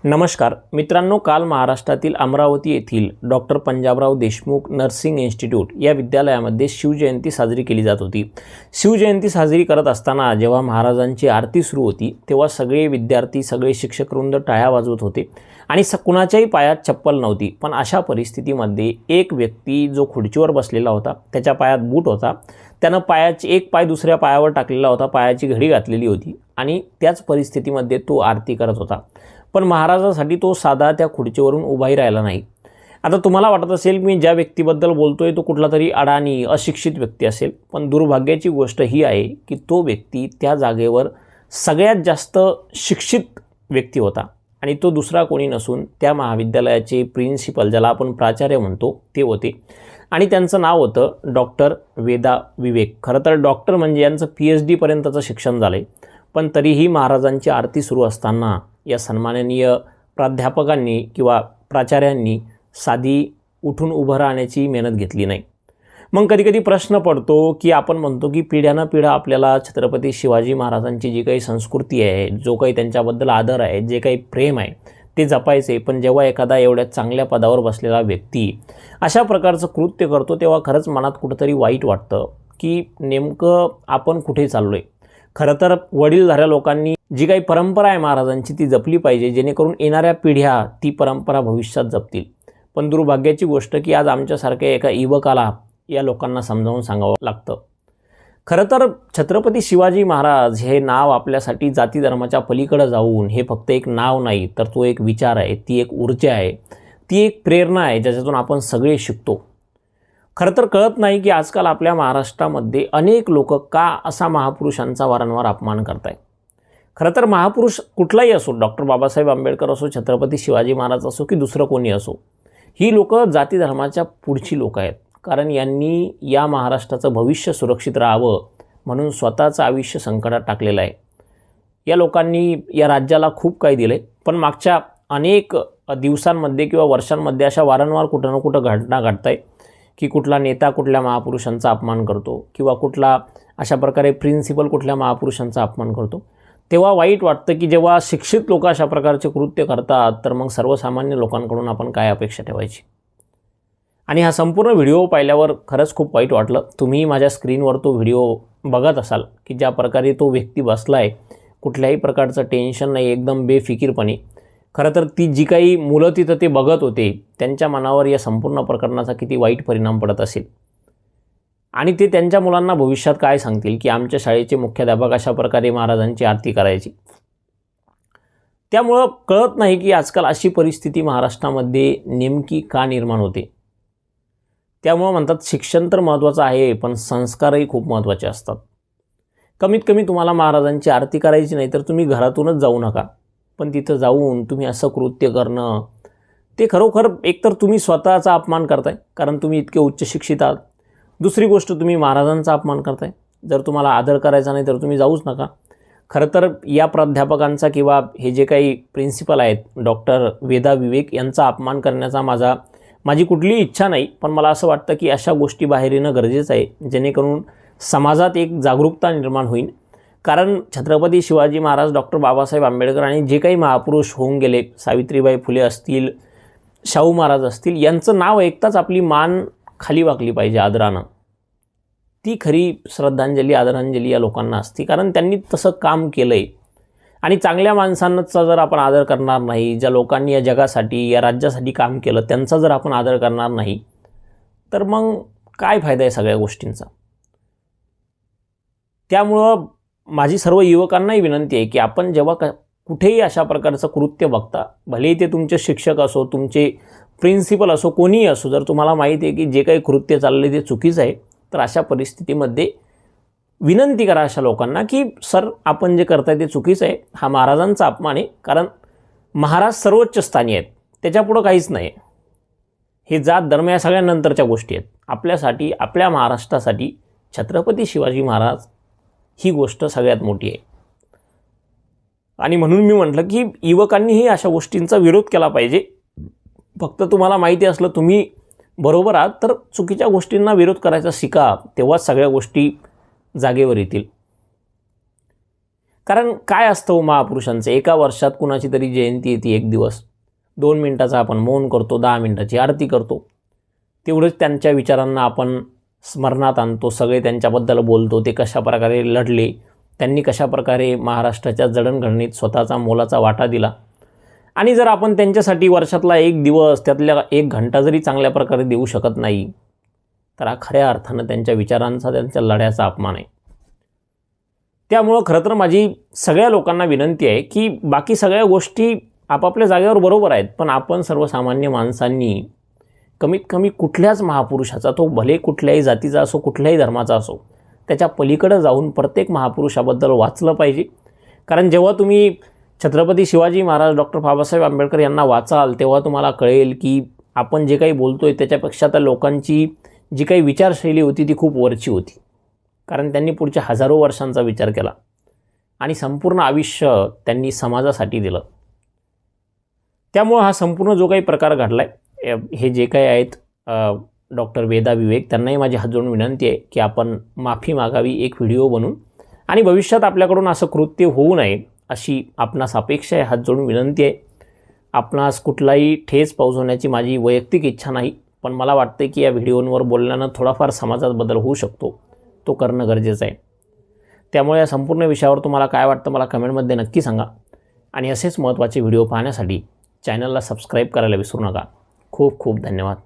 नमस्कार मित्रांनो, काल महाराष्ट्रातील अमरावती येथील doctor Panjabrao Deshmukh nursing institute या विद्यालयामध्ये शिवजयंती साजरी केली जात होती। शिवजयंती साजरी करत असताना जेव्हा महाराजांची आरती सुरू होती तेव्हा सगळे विद्यार्थी, सगळे शिक्षकवृंद टाळ्या वाजवत होते आणि कुणाच्याही पायात चप्पल नव्हती। पण अशा परिस्थितीमध्ये एक व्यक्ती जो खुर्चीवर बसलेला होता, त्याच्या पायात बूट होता, त्यानं एक पाय दुसऱ्या पायावर टाकलेला होता, पायाची घडी घातलेली होती आणि त्याच परिस्थितीमध्ये तो आरती करत होता। पण महाराजांसाठी तो साधा त्या खुर्चीवरून उभाही राहिला नाही। आता तुम्हाला वाटत असेल मी ज्या व्यक्तीबद्दल बोलतोय तो कुठला तरी अडाणी अशिक्षित व्यक्ती असेल, पण दुर्भाग्याची गोष्ट ही आहे की तो व्यक्ती त्या जागेवर सगळ्यात जास्त शिक्षित व्यक्ती होता आणि तो दुसरा कोणी नसून त्या महाविद्यालयाचे प्रिन्सिपल, ज्याला आपण प्राचार्य म्हणतो, ते होते आणि त्यांचं नाव होतं डॉक्टर वेदा विवेक। खरं तर डॉक्टर म्हणजे यांचं PhD पर्यंतचं शिक्षण झालंय, पण तरीही महाराजांची आरती सुरू असताना या सन्माननीय प्राध्यापकांनी किंवा प्राचार्यांनी साधी उठून उभं राहण्याची मेहनत घेतली नाही। मग कधीकधी प्रश्न पडतो की आपण म्हणतो की पिढ्यानपिढ्या आपल्याला छत्रपती शिवाजी महाराजांची जी काही संस्कृती आहे, जो काही त्यांच्याबद्दल आदर आहे, जे काही प्रेम आहे ते जपायचे, पण जेव्हा एखादा एवढ्या चांगल्या पदावर बसलेला व्यक्ती अशा प्रकारचं कृत्य करतो तेव्हा खरंच मनात कुठंतरी वाईट वाटतं की नेमकं आपण कुठे चाललो आहे। खरं तर वडीलधाऱ्या लोकांनी जी काही परंपरा आहे महाराजांची ती जपली पाहिजे, जेणेकरून येणाऱ्या पिढ्या ती परंपरा भविष्यात जपतील। पण दुर्भाग्याची गोष्ट की आज आमच्यासारख्या एका युवकाला या लोकांना समजावून सांगावं लागतं। खरं तर छत्रपती शिवाजी महाराज हे नाव आपल्यासाठी जाती धर्माच्या पलीकडे जाऊन हे फक्त एक नाव नाही, तर तो एक विचार आहे, ती एक ऊर्जा आहे, ती एक प्रेरणा आहे, ज्याच्यातून आपण सगळे शिकतो। खरं तर कळत नाही की आजकाल आपल्या महाराष्ट्रामध्ये अनेक लोक का असा महापुरुषांचा वारंवार अपमान करतायत। खरं तर महापुरुष कुठलाही असो, डॉक्टर बाबासाहेब आंबेडकर असो, छत्रपती शिवाजी महाराज असो की दुसरं कोणी असो, ही लोक जाती धर्माच्या पुढची लोक आहेत, कारण यांनी या महाराष्ट्राचं भविष्य सुरक्षित राहावं म्हणून स्वतःचं आयुष्य संकटात टाकलेलं आहे। या लोकांनी या राज्याला खूप काही दिलं आहे, पण मागच्या अनेक दिवसांमध्ये किंवा वर्षांमध्ये अशा वारंवार कुठं ना कुठं घटना घडत आहेत की कुठला नेता कुठल्या महापुरुषांचा अपमान करतो किंवा कुठला अशा प्रकारे प्रिन्सिपल कुठल्या महापुरुषांचा अपमान करतो। तेव्हा वाईट वाटतं की जेव्हा शिक्षित लोक अशा प्रकारचे कृत्य करतात तर मग सर्वसामान्य लोकांकडून आपण काय अपेक्षा ठेवायची। आणि हा संपूर्ण व्हिडिओ पाहिल्यावर खरंच खूप वाईट वाटलं। तुम्ही माझ्या स्क्रीनवर तो व्हिडिओ बघत असाल की ज्या प्रकारे तो व्यक्ती बसला आहे, कुठल्याही प्रकारचं टेन्शन नाही, एकदम बेफिकीरपणे। खरं तर ती जी काही मुलं तिथं ते बघत होते त्यांच्या मनावर या संपूर्ण प्रकरणाचा किती वाईट परिणाम पडत असेल आणि ते त्यांच्या मुलांना भविष्यात काय सांगतील की आमच्या शाळेचे मुख्याध्यापक अशा प्रकारे महाराजांची आरती करायची। त्यामुळं कळत नाही की आजकाल अशी परिस्थिती महाराष्ट्रामध्ये नेमकी का निर्माण होते। त्यामुळं म्हणतात शिक्षण तर महत्त्वाचं आहे, पण संस्कारही खूप महत्त्वाचे असतात। कमीत कमी तुम्हाला महाराजांची आरती करायची नाही तर तुम्ही घरातूनच जाऊ नका, पण तिथं जाऊन तुम्ही असं कृत्य करणं ते खरोखर एकतर तुम्ही स्वतःचा अपमान करताय, कारण तुम्ही इतके उच्च शिक्षित आहात। दुसरी गोष्ट, तुम्ही महाराजांचा अपमान करताय। जर तुम्हाला आदर करायचा नाही तर तुम्ही जाऊच नका। खरं तर या प्राध्यापकांचा किंवा हे जे काही प्रिन्सिपल आहेत डॉक्टर वेदा विवेक यांचा अपमान करण्याचा माझी कुठलीही इच्छा नाही, पण मला असं वाटतं की अशा गोष्टी बाहेर येणं गरजेचं आहे, जेणेकरून समाजात एक जागरूकता निर्माण होईल। कारण छत्रपती शिवाजी महाराज, डॉक्टर बाबासाहेब आंबेडकर आणि जे काही महापुरुष होऊन गेले, सावित्रीबाई फुले असतील, शाहू महाराज असतील, यांचं नाव ऐकताच आपली मान खाली वाकली पाहिजे आदरानं। ती खरी श्रद्धांजली, आदरांजली या लोकांना असते, कारण त्यांनी तसं काम केलं आहे। आणि चांगल्या माणसांचा जर आपण आदर करणार नाही, ज्या लोकांनी या जगासाठी या राज्यासाठी काम केलं त्यांचा जर आपण आदर करणार नाही, तर मग काय फायदा आहे सगळ्या गोष्टींचा। त्यामुळं माझी सर्व युवकांनाही विनंती आहे की आपण जेव्हा कुठेही अशा प्रकारचं कृत्य बघता, भलेही ते तुमचे शिक्षक असो, तुमचे प्रिन्सिपल असो, कोणीही असो, जर तुम्हाला माहिती आहे की जे काही कृत्य चालले ते चुकीचं आहे, तर अशा परिस्थितीमध्ये विनंती करा अशा लोकांना की सर, आपण जे करताय ते चुकीचं आहे, हा महाराजांचा अपमान आहे, कारण महाराज सर्वोच्च स्थानी आहेत, त्याच्यापुढं काहीच नाही। हे जात धर्म या सगळ्या नंतरच्या गोष्टी आहेत। आपल्यासाठी, आपल्या महाराष्ट्रासाठी छत्रपती शिवाजी महाराज ही गोष्ट सगळ्यात मोठी आहे। आणि म्हणून मी म्हटलं की युवकांनीही अशा गोष्टींचा विरोध केला पाहिजे। फक्त तुम्हाला माहिती असलं तुम्ही बरोबर आहात तर चुकीच्या गोष्टींना विरोध करायचा शिका, तेव्हाच सगळ्या गोष्टी जागेवर येतील। कारण काय असतं हो महापुरुषांचं, एका वर्षात कुणाची तरी जयंती येते, एक दिवस 2 मिनटाचा आपण मौन करतो, 10 मिनटाची आरती करतो, तेवढंच त्यांच्या विचारांना आपण स्मरणात आणतो, सगळे त्यांच्याबद्दल बोलतो, ते कशाप्रकारे लढले, त्यांनी कशाप्रकारे महाराष्ट्राच्या जडणघडणीत स्वतःचा मोलाचा वाटा दिला. आणि जर आपण त्यांच्यासाठी वर्षातला एक दिवस, त्यातल्या 1 घंटा जरी चांगल्या प्रकारे देऊ शकत नाही, तर हा खऱ्या अर्थानं त्यांच्या विचारांचा, त्यांच्या लढ्याचा अपमान आहे. त्यामुळं खरं तर माझी सगळ्या लोकांना विनंती आहे की बाकी सगळ्या गोष्टी आपापल्या जागेवर बरोबर आहेत, पण आपण सर्वसामान्य माणसांनी कमीत कमी कुठल्याच महापुरुषाचा, तो भले कुठल्याही जातीचा असो, कुठल्याही धर्माचा असो, त्याच्या पलीकडे जाऊन प्रत्येक महापुरुषाबद्दल वाचलं पाहिजे. कारण जेव्हा तुम्ही छत्रपती शिवाजी महाराज, डॉक्टर बाबासाहेब आंबेडकर यांना वाचाल, तेव्हा तुम्हाला कळेल की आपण जे काही बोलतोय त्याच्यापेक्षा त्या लोकांची जी काही विचारशैली होती ती खूप वरची होती. कारण त्यांनी पुढच्या हजारो वर्षांचा विचार केला आणि संपूर्ण आयुष्य त्यांनी समाजासाठी दिलं. त्यामुळं हा संपूर्ण जो काही प्रकार घडला आहे, हे जे काही आहेत डॉक्टर वेदा विवेक, त्यांनाही माझी हात जोडून विनंती आहे की आपण माफी मागावी एक व्हिडिओ बनवून, आणि भविष्यात आपल्याकडून असं कृत्य होऊ नये अशी आपणास अपेक्षा आहे, हात जोडून विनंती आहे. आपणास कुठलाही ठेच पोहोचवण्याची माझी वैयक्तिक इच्छा नाही, पण मला वाटते की या व्हिडिओंवर बोलण्यानं थोडाफार समाजात बदल होऊ शकतो, तो करणं गरजेचं आहे. त्यामुळे या संपूर्ण विषयावर तुम्हाला काय वाटतं मला कमेंटमध्ये नक्की सांगा, आणि असेच महत्त्वाचे व्हिडिओ पाहण्यासाठी चॅनलला सबस्क्राईब करायला विसरू नका. खूप खूप धन्यवाद.